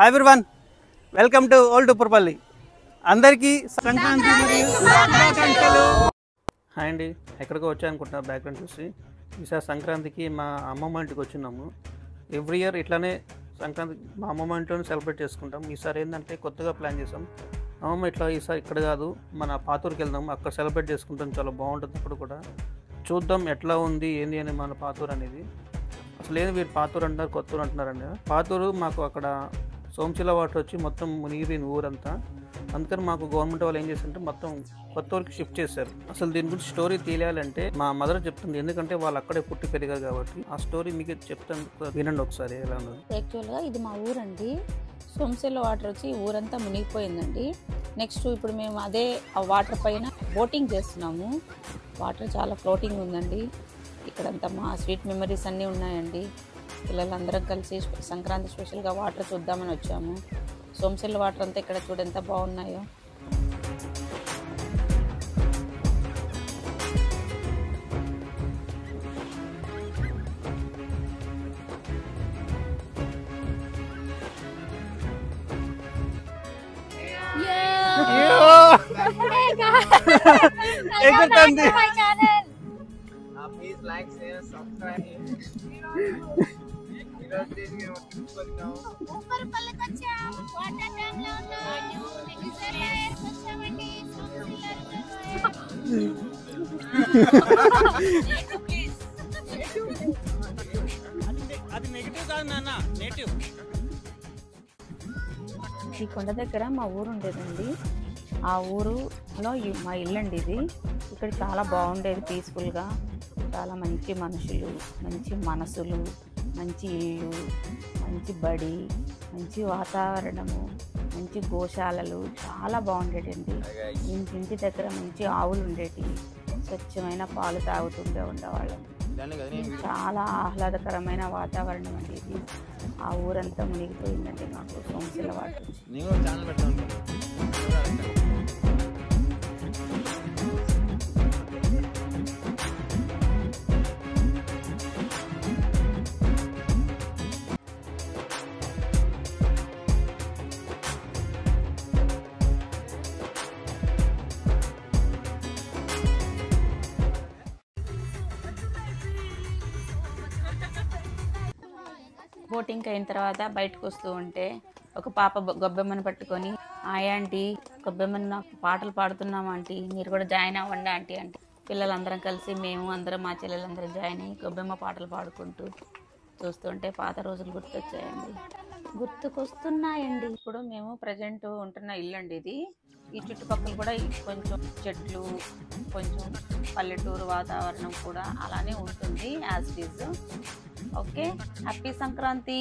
Hi everyone, welcome to old Upparpalli. అందరికీ సంక్రాంతి మరియు శుభాకాంక్షలు. హాయ్ అండి, ఎక్కడికో వచ్చాయనుకుంటున్నా బ్యాక్గ్రౌండ్ చూసి. ఈసారి సంక్రాంతికి మా అమ్మమ్మ ఇంటికి వచ్చినాము. ఎవ్రీ ఇయర్ ఇట్లానే సంక్రాంతి మా అమ్మమ్మ ఇంట్లోనే సెలబ్రేట్ చేసుకుంటాం. ఈసారి ఏంటంటే కొత్తగా ప్లాన్ చేసాం. అమ్మమ్మ ఇట్లా ఈసారి ఇక్కడ కాదు, మన పాతూరుకి వెళ్దాం, అక్కడ సెలబ్రేట్ చేసుకుంటాం. చాలా బాగుంటుంది. అప్పుడు కూడా చూద్దాం ఎట్లా ఉంది ఏంది అని మన పాతూరు అనేది. అసలు ఏది వీరు పాతూరు అంటున్నారు, కొత్తూరు అంటున్నారండి. పాతూరు మాకు అక్కడ సోమశిల వాటర్ వచ్చి మొత్తం మునిగిపోయింది ఊరంతా. అందుకని మాకు గవర్నమెంట్ వాళ్ళు ఏం చేశారంటే మొత్తం కొత్తూరుకి షిఫ్ట్ చేశారు. అసలు దీని గురించి స్టోరీ తెలియాలంటే మా మదర్ చెప్తుంది, ఎందుకంటే వాళ్ళు అక్కడే పుట్టి పెరిగారు కాబట్టి. ఆ స్టోరీ మీకు చెప్తాను, వినండి ఒకసారి ఎలా ఉన్నది. యాక్చువల్గా ఇది మా ఊరండి. సోమశిల వాటర్ వచ్చి ఊరంతా మునిగిపోయిందండి. నెక్స్ట్ ఇప్పుడు మేము అదే ఆ వాటర్ పైన బోటింగ్ చేస్తున్నాము. వాటర్ చాలా ఫ్లోటింగ్ ఉందండి. ఇక్కడంతా మా స్వీట్ మెమరీస్ అన్నీ ఉన్నాయండి. పిల్లలందరం కలిసి సంక్రాంతి స్పెషల్గా వాటర్ చూద్దామని వచ్చాము. సోమశిల వాటర్ అంతా ఇక్కడ చూడు ఎంత బాగున్నాయో. Please like, share, subscribe. ఈ కొండ దగ్గర మా ఊరు ఉండేదండి. ఆ ఊరులో మా ఇల్లు అండి ఇది. ఇక్కడ చాలా బాగుండేది, పీస్ఫుల్గా. చాలా మంచి మనుషులు, మంచి మనసులు, మంచి ఇల్లు, మంచి బడి, మంచి వాతావరణము, మంచి గోశాలలు చాలా బాగుండేటండి. ఇంటి దగ్గర మంచి ఆవులు ఉండేవి. స్వచ్ఛమైన పాలు తాగుతుంటే ఉండేవాళ్ళం. చాలా ఆహ్లాదకరమైన వాతావరణం అండి ఇది. ఆ ఊరంతా మునిగిపోయిందండి మాకు సోమశిల వాటర్. బోటింగ్ అయిన తర్వాత బయటకు వస్తూ ఉంటే ఒక పాప గొబ్బెమ్మను పట్టుకొని, ఆంటీ గొబ్బెమ్మను నాకు పాటలు పాడుతున్నాం ఆంటీ, మీరు కూడా జాయిన్ అవ్వండి ఆంటీ అంటే పిల్లలందరం కలిసి మేము అందరం మా చెల్లెలందరం జాయిన్ అయ్యి గొబ్బెమ్మ పాటలు పాడుకుంటూ చూస్తుంటే పాత రోజులు గుర్తుకొస్తున్నాయండి. ఇప్పుడు మేము ప్రజెంట్ ఉంటున్న ఇల్లు అండి ఇది. ఈ చుట్టుపక్కల కూడా కొంచెం చెట్లు, కొంచెం పల్లెటూరు వాతావరణం కూడా అలానే ఉంటుంది as it is. Okay, happy Sankranti.